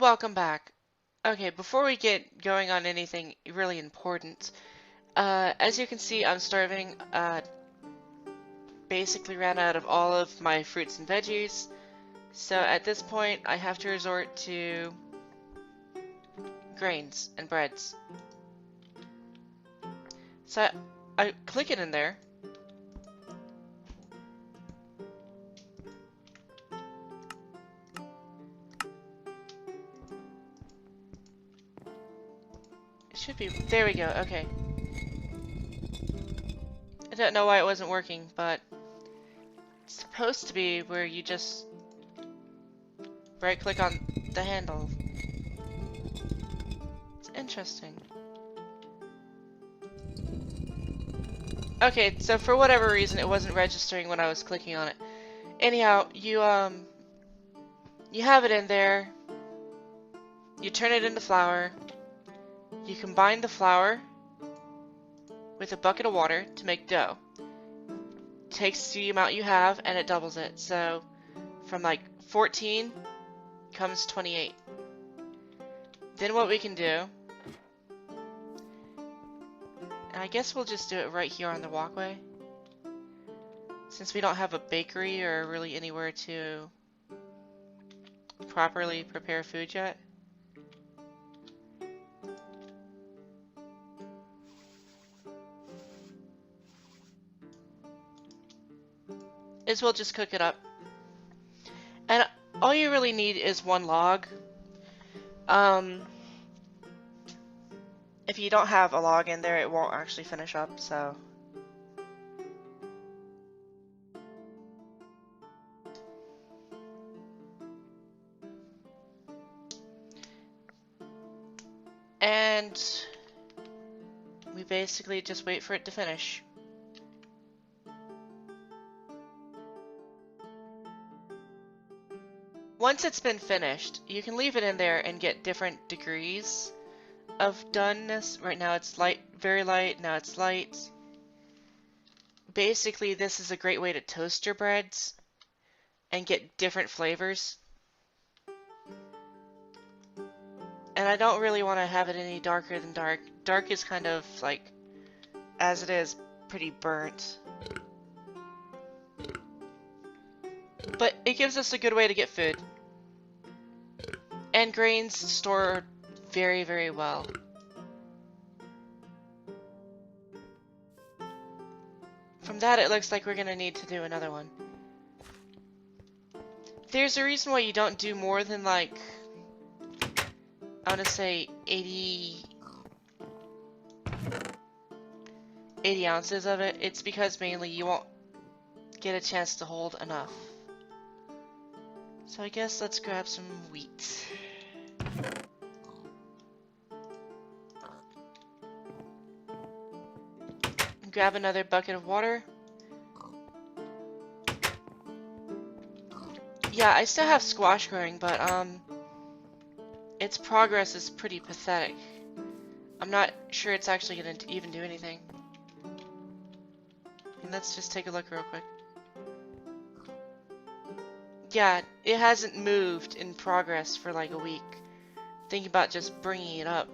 welcome back. Okay, before we get going on anything really important, as you can see, I'm starving. Basically ran out of all of my fruits and veggies, so at this point I have to resort to grains and breads. So I click it in there. It should be, there we go, okay. I don't know why it wasn't working, but it's supposed to be where you just right click on the handle. It's interesting. Okay, so for whatever reason it wasn't registering when I was clicking on it. Anyhow, you have it in there. You turn it into flour. You combine the flour with a bucket of water to make dough. Takes the amount you have and it doubles it. So from like 14 comes 28. Then what we can do, and I guess we'll just do it right here on the walkway, since we don't have a bakery or really anywhere to properly prepare food yet. Is we'll just cook it up. And all you really need is one log. If you don't have a log in there, it won't actually finish up, so. And we basically just wait for it to finish. Once it's been finished, you can leave it in there and get different degrees of doneness. Right now it's light, very light, now it's light. Basically, this is a great way to toast your breads and get different flavors. And I don't really want to have it any darker than dark. Dark is kind of like, as it is, pretty burnt. But it gives us a good way to get food. And grains store very, very well. From that, it looks like we're going to need to do another one. There's a reason why you don't do more than like, I want to say 80 ounces of it. It's because mainly you won't get a chance to hold enough. So I guess let's grab some wheat. Grab another bucket of water. Yeah, I still have squash growing, but its progress is pretty pathetic. I'm not sure it's actually going to even do anything. And let's just take a look real quick. Yeah, it hasn't moved in progress for like a week. Think about just bringing it up.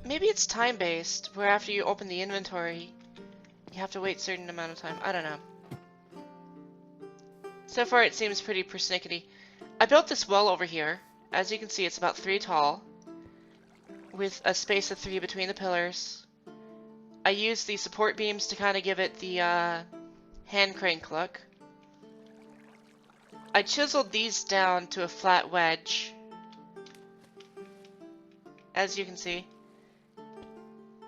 Maybe it's time-based, where after you open the inventory, you have to wait a certain amount of time. I don't know. So far it seems pretty persnickety. I built this well over here. As you can see, it's about 3 tall, with a space of 3 between the pillars. I used the support beams to kind of give it the hand crank look. I chiseled these down to a flat wedge, as you can see.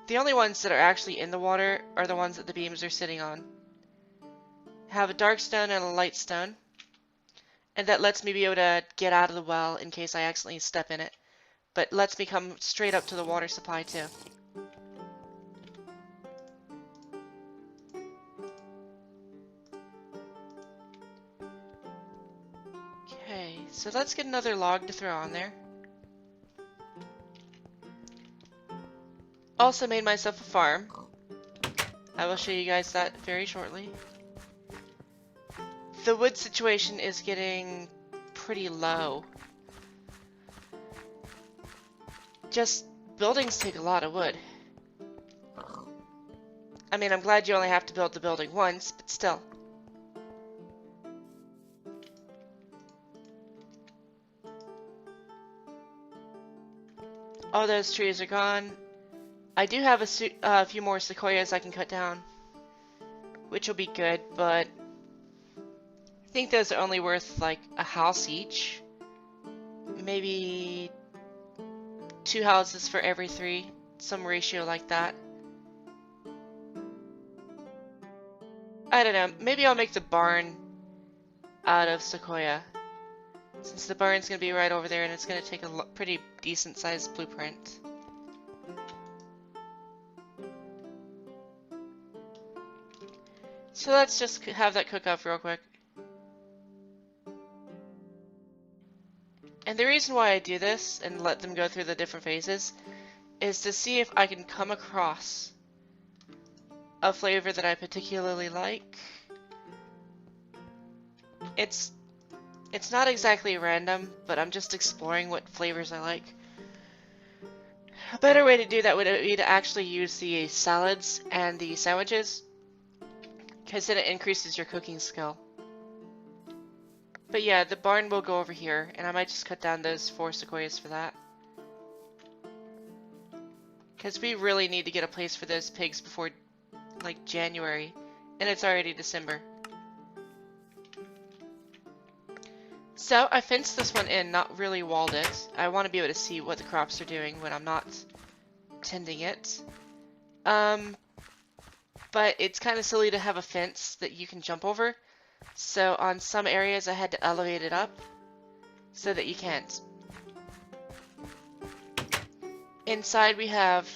The only ones that are actually in the water are the ones that the beams are sitting on. Have a dark stone and a light stone, and that lets me be able to get out of the well in case I accidentally step in it, but lets me come straight up to the water supply too. So let's get another log to throw on there. Also made myself a farm. I will show you guys that very shortly. The wood situation is getting pretty low. Just buildings take a lot of wood. I mean, I'm glad you only have to build the building once, but still. All those trees are gone. I do have a few more sequoias I can cut down, which will be good, but I think those are only worth like a house each. Maybe 2 houses for every 3, some ratio like that. I don't know, maybe I'll make the barn out of sequoia, since the barn's going to be right over there and it's going to take a pretty decent sized blueprint. So let's just have that cook up real quick. And the reason why I do this and let them go through the different phases is to see if I can come across a flavor that I particularly like. It's not exactly random, but I'm just exploring what flavors I like. A better way to do that would be to actually use the salads and the sandwiches, because then it increases your cooking skill. But yeah, the barn will go over here, and I might just cut down those 4 sequoias for that. Because we really need to get a place for those pigs before, like, January, and it's already December. So, I fenced this one in, not really walled it. I want to be able to see what the crops are doing when I'm not tending it. But it's kind of silly to have a fence that you can jump over. So on some areas I had to elevate it up so that you can't. Inside we have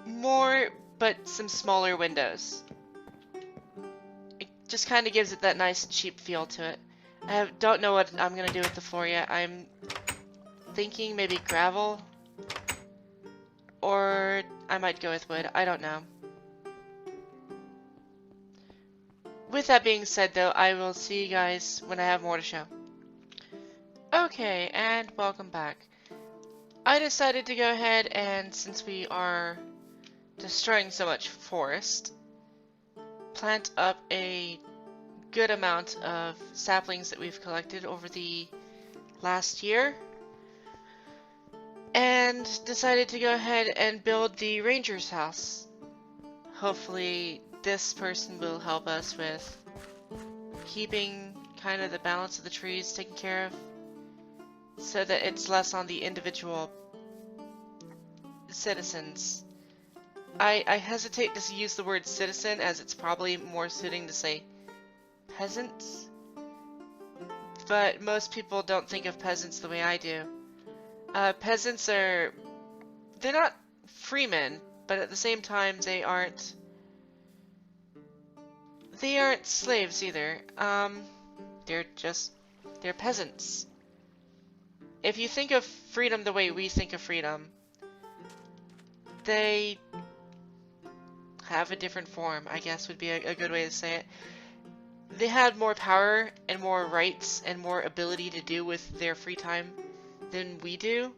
more, but some smaller windows. It just kind of gives it that nice cheap feel to it. I don't know what I'm going to do with the floor yet. I'm thinking maybe gravel, or I might go with wood. I don't know. With that being said, though, I will see you guys when I have more to show. Okay, and welcome back. I decided to go ahead and, since we are destroying so much forest, plant up a good amount of saplings that we've collected over the last year, and decided to go ahead and build the ranger's house. Hopefully this person will help us with keeping kind of the balance of the trees taken care of, so that it's less on the individual citizens. I hesitate to use the word citizen, as it's probably more suiting to say peasants, but most people don't think of peasants the way I do. Peasants they're not freemen, but at the same time they aren't slaves either. They're peasants. If you think of freedom the way we think of freedom, they have a different form, I guess would be a good way to say it. They had more power and more rights and more ability to do with their free time than we do,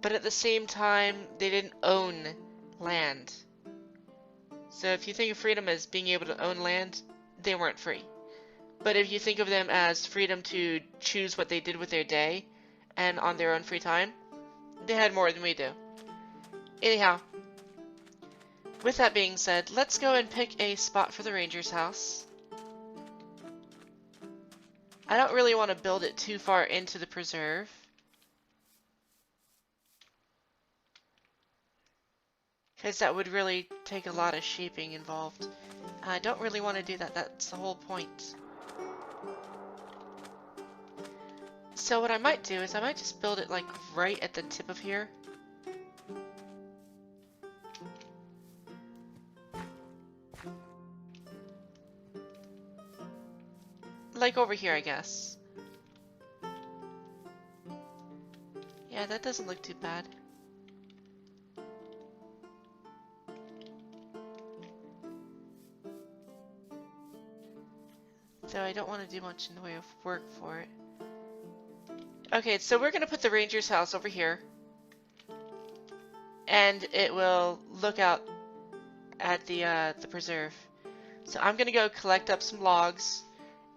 but at the same time, they didn't own land. So if you think of freedom as being able to own land, they weren't free. But if you think of them as freedom to choose what they did with their day and on their own free time, they had more than we do. Anyhow, with that being said, let's go and pick a spot for the ranger's house. I don't really want to build it too far into the preserve, because that would really take a lot of shaping involved. I don't really want to do that, that's the whole point. So what I might do is I might just build it like right at the tip of here. Like over here, I guess. Yeah, that doesn't look too bad. Though I don't want to do much in the way of work for it. Okay, so we're gonna put the ranger's house over here. And it will look out at the preserve. So I'm gonna go collect up some logs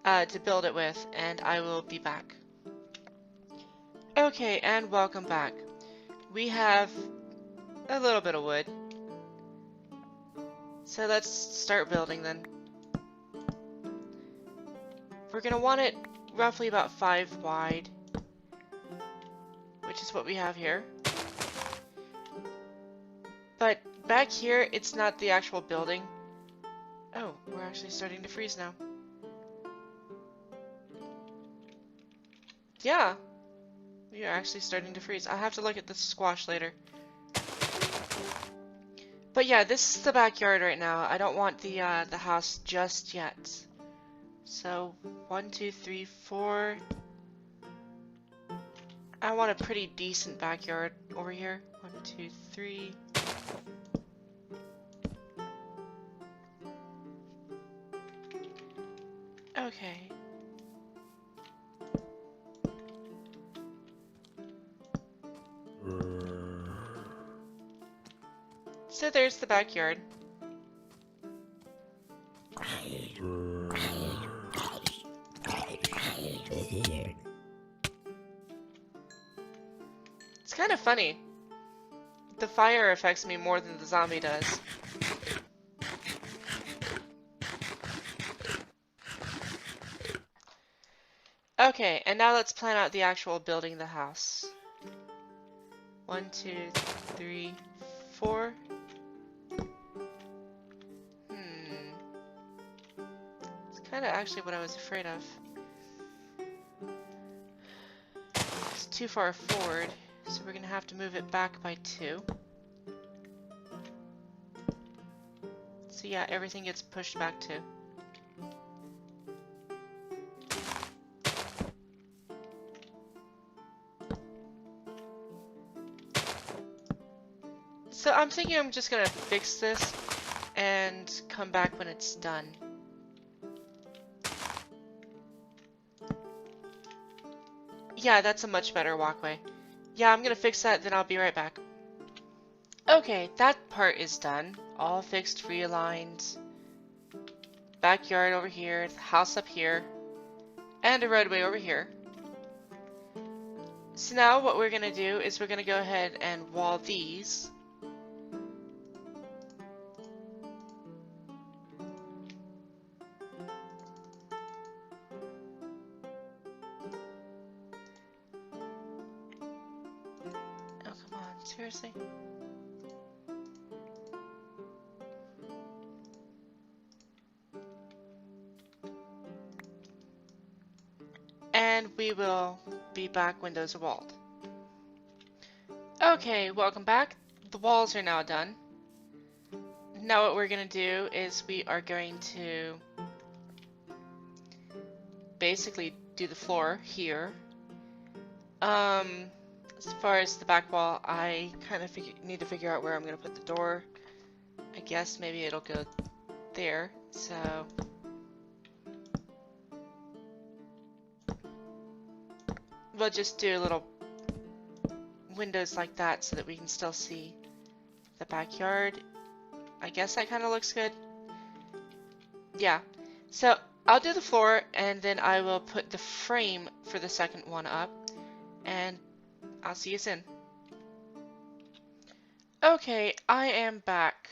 to build it with, and I will be back. Okay, and welcome back. We have a little bit of wood. So let's start building then. We're gonna want it roughly about 5 wide, which is what we have here. But back here, it's not the actual building. Oh, we're actually starting to freeze now. Yeah, we are actually starting to freeze. I'll have to look at the squash later. But yeah, this is the backyard right now. I don't want the house just yet. So 1, 2, 3, 4. I want a pretty decent backyard over here. 1, 2, 3. Okay. So there's the backyard. It's kind of funny. The fire affects me more than the zombie does. Okay, and now let's plan out the actual building the house. 1, 2, 3, 4. It's kind of actually what I was afraid of. It's too far forward, so we're gonna have to move it back by 2. So yeah, everything gets pushed back 2. So I'm thinking I'm just gonna fix this and come back when it's done. Yeah, that's a much better walkway. Yeah, I'm gonna fix that, then I'll be right back. Okay, that part is done. All fixed, realigned. Backyard over here, the house up here, and a roadway over here. So now what we're gonna do is we're gonna go ahead and wall these. Oh, come on, seriously? And we will be back when those are walled. Okay, welcome back. The walls are now done. Now what we're going to do is we are going to basically do the floor here. As far as the back wall, I kind of need to figure out where I'm going to put the door. I guess maybe it'll go there, so... We'll just do little windows like that so that we can still see the backyard. I guess that kind of looks good. Yeah. So I'll do the floor and then I will put the frame for the second one up. And I'll see you soon. Okay, I am back.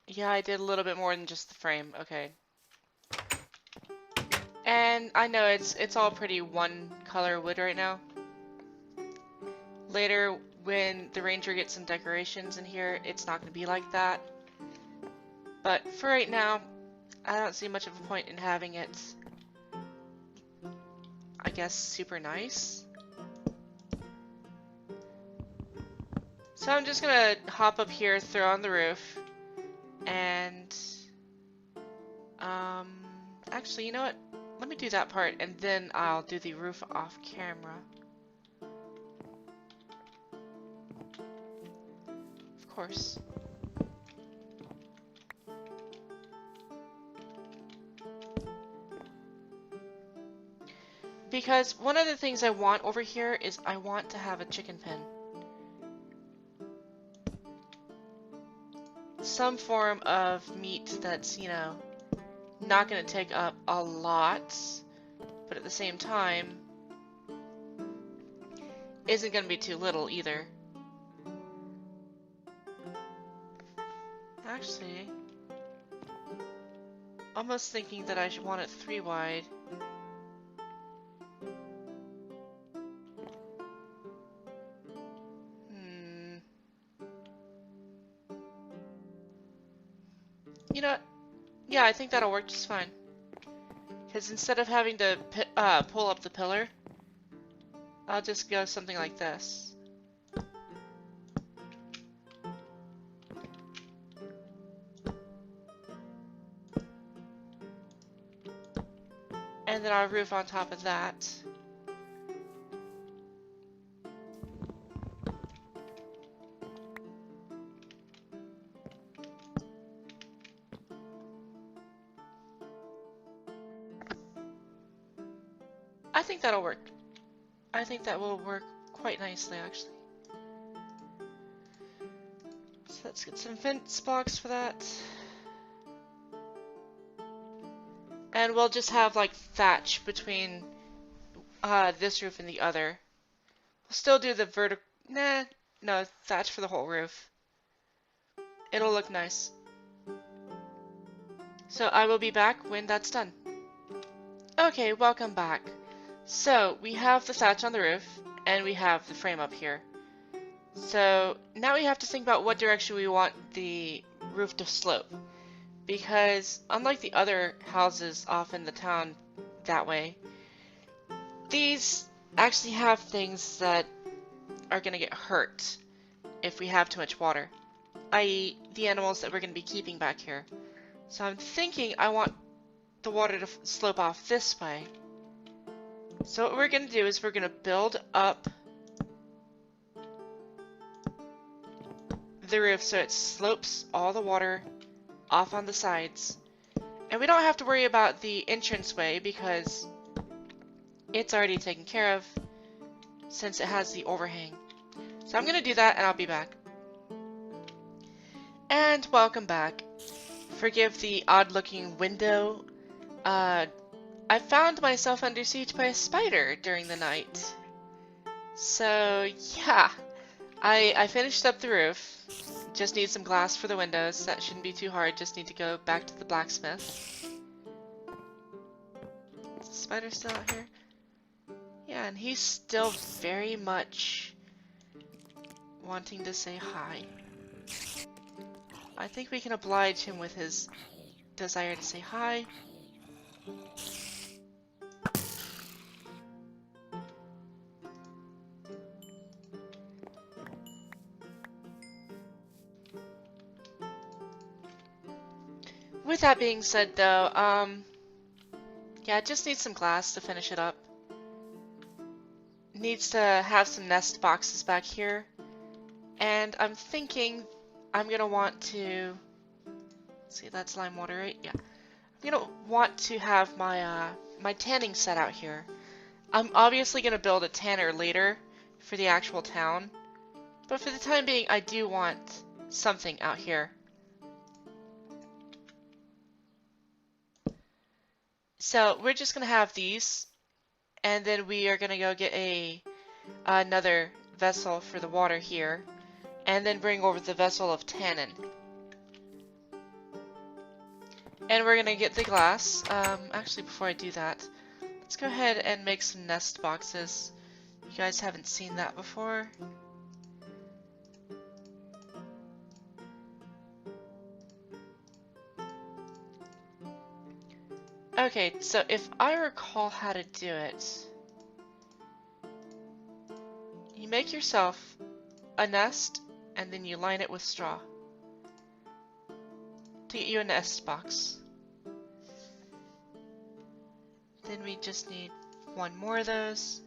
Yeah, I did a little bit more than just the frame. Okay. And I know it's all pretty one color wood right now. Later, when the ranger gets some decorations in here, it's not going to be like that. But for right now, I don't see much of a point in having it, I guess, super nice. So I'm just going to hop up here, throw on the roof, and actually, you know what? Let me do that part, and then I'll do the roof off camera. course. Because one of the things I want over here is I want to have a chicken pen. Some form of meat that's, you know, not going to take up a lot, but at the same time, isn't going to be too little either. Actually, almost thinking that I should want it 3 wide. You know what? Yeah, I think that'll work just fine. Because instead of having to pull up the pillar, I'll just go something like this. And then I'll roof on top of that. I think that'll work. I think that will work quite nicely, actually. So let's get some fence blocks for that. And we'll just have like thatch between this roof and the other. We'll still do the vertical, no, thatch for the whole roof. It'll look nice. So I will be back when that's done. Okay, welcome back. So we have the thatch on the roof and we have the frame up here. So now we have to think about what direction we want the roof to slope. Because unlike the other houses off in the town that way, these actually have things that are going to get hurt if we have too much water, i.e. the animals that we're going to be keeping back here. So I'm thinking I want the water to slope off this way. So what we're going to do is we're going to build up the roof so it slopes all the water off on the sides. And we don't have to worry about the entranceway because it's already taken care of since it has the overhang. So I'm going to do that and I'll be back. And welcome back. Forgive the odd looking window. I found myself under siege by a spider during the night. So yeah, I finished up the roof. Just need some glass for the windows. That shouldn't be too hard. Just need to go back to the blacksmith. Is the spider still out here? Yeah, and he's still very much wanting to say hi. I think we can oblige him with his desire to say hi. With that being said, though, yeah, it just needs some glass to finish it up. Needs to have some nest boxes back here. And I'm thinking I'm gonna want to... See, that's lime water, right? Yeah. I'm gonna want to have my, my tanning set out here. I'm obviously gonna build a tanner later for the actual town. But for the time being, I do want something out here. So we're just gonna have these, and then we are gonna go get another vessel for the water here, and then bring over the vessel of tannin. And we're gonna get the glass. Actually, before I do that, let's go ahead and make some nest boxes. You guys haven't seen that before. Okay, so if I recall how to do it, you make yourself a nest and then you line it with straw to get you a nest box. Then we just need one more of those.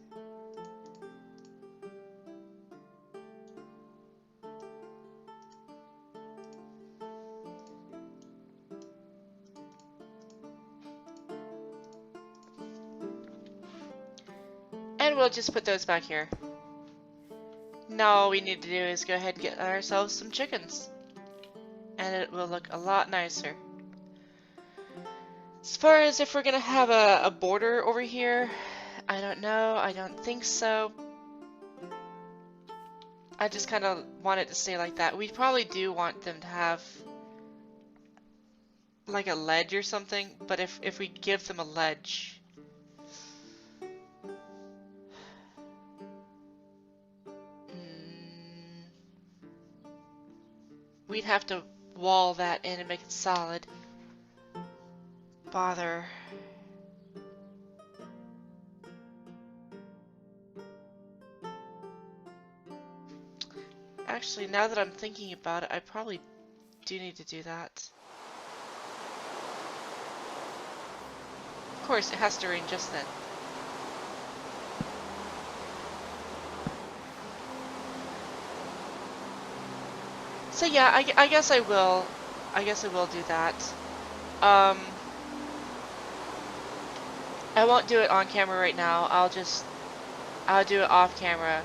we'll just put those back here. Now all we need to do is go ahead and get ourselves some chickens. And it will look a lot nicer. As far as if we're gonna have a border over here, I don't know. I don't think so. I just kind of want it to stay like that. We probably do want them to have like a ledge or something, but if we give them a ledge, we'd have to wall that in and make it solid. Bother. Actually, now that I'm thinking about it, I probably do need to do that. Of course, it has to rain just then. So yeah, I guess I will. I guess I will do that. I won't do it on camera right now. I'll do it off camera.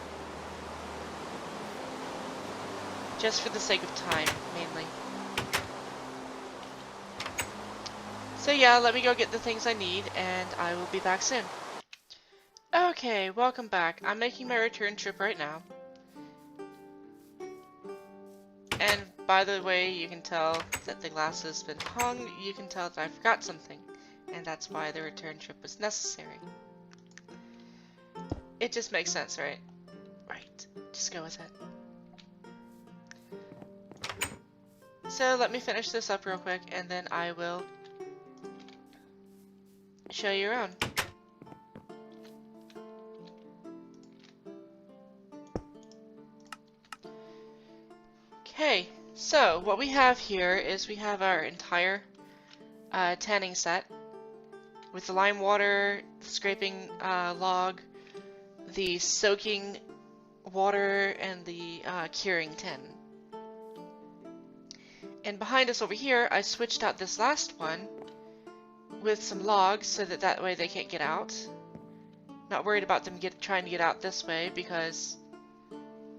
Just for the sake of time, mainly. So yeah, let me go get the things I need, and I will be back soon. Okay, welcome back. I'm making my return trip right now. And by the way, you can tell that the glass has been hung. You can tell that I forgot something. And that's why the return trip was necessary. It just makes sense, right? Right. Just go with it. So let me finish this up real quick, and then I will show you around. Okay, so what we have here is we have our entire tanning set with the lime water, the scraping log, the soaking water, and the curing tin. And behind us over here, I switched out this last one with some logs so that way they can't get out. Not worried about them trying to get out this way because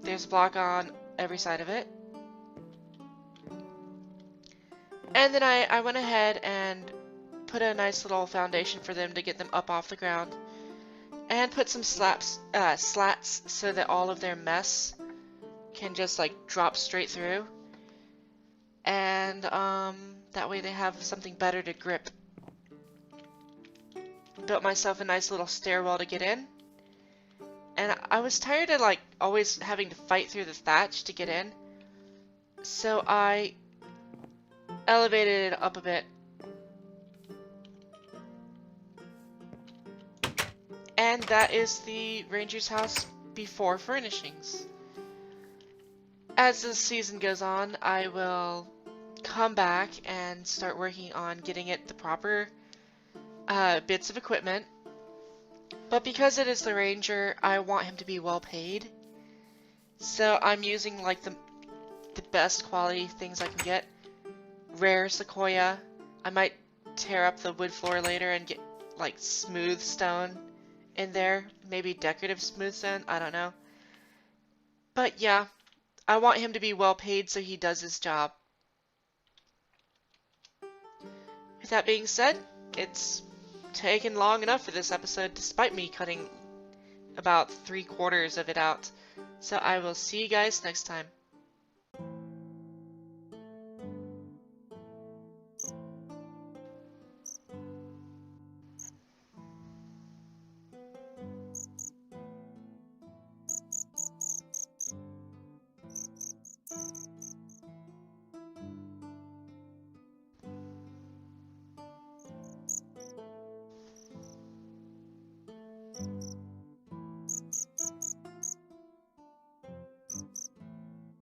there's a block on every side of it. And then I went ahead and put a nice little foundation for them to get them up off the ground. And put some slats so that all of their mess can just like drop straight through. And that way they have something better to grip. Built myself a nice little stairwell to get in. And I was tired of like always having to fight through the thatch to get in. So I elevated it up a bit. And that is the ranger's house before furnishings. As the season goes on, I will come back and start working on getting it the proper bits of equipment. But because it is the ranger, I want him to be well paid. So I'm using like the best quality things I can get. Rare sequoia. I might tear up the wood floor later and get like smooth stone in there. Maybe decorative smooth stone. I don't know. But yeah, I want him to be well paid so he does his job. With that being said, it's taken long enough for this episode despite me cutting about 3/4 of it out. So I will see you guys next time.